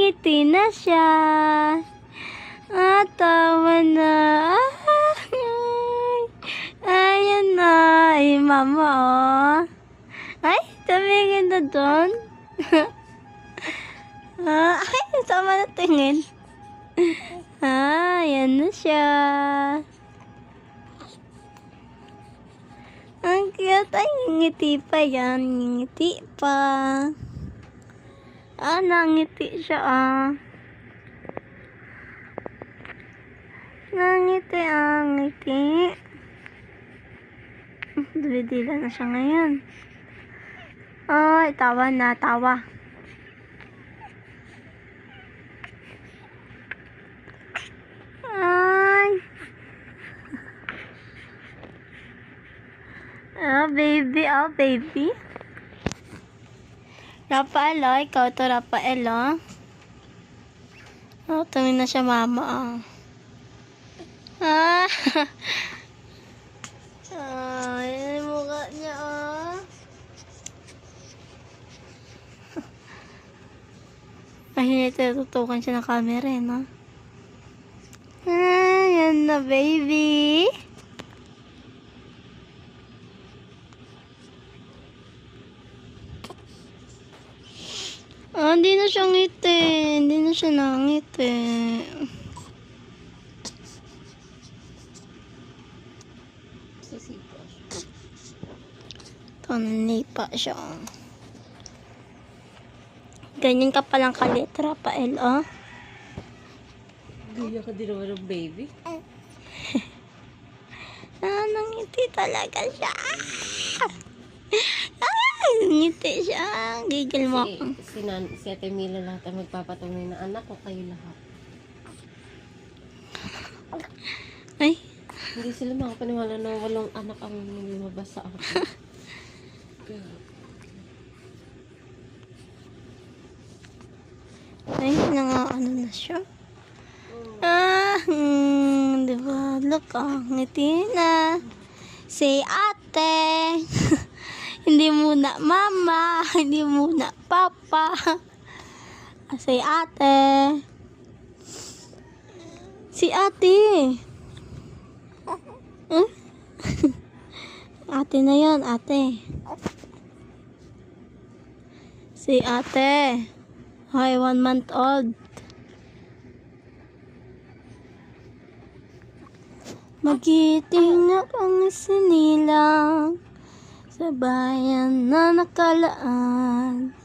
ngiti na siya. Tawa na. Ayan na. Ay, mama, oh. Ay, tumingin na doon. Ay, sama na tingin. Ayan na siya. Ang cute. Ay, ngiti pa yan. Ngiti pa. Nangiti siya, Nangiti, ngiti. Dili-dila na siya ngayon. Ay, tawa na, tawa. Ay. Baby, baby. Rafael, ikaw to, Rafael, tumingin na siya, mama, yan yung mukha niya, Ay, tutukan siya ng camera, yan na, baby. Hindi na siya ngiti. Hindi na siya nangiti. Ito, nanipa siya. Ganyan ka palang kalit, Rafael, Ganyan ka din naman ng baby. Nangiti talaga siya. Ngiti siya. Gigil mo. Si Ate Mila lahat ang magpapatunay na anak ko kayo lahat. Ay. Hindi sila makapaniwala na walong anak ang lumabas sa akin. Ay, ano na siya. Diba? Look, ngiti na. Say, ate. Hindi muna mama. Hindi muna papa. Say, ate. Si ate. Ate na yon, ate. Si ate. Hi, 1 month old. Magitingak ang sinilang sa bayan na nakalaan.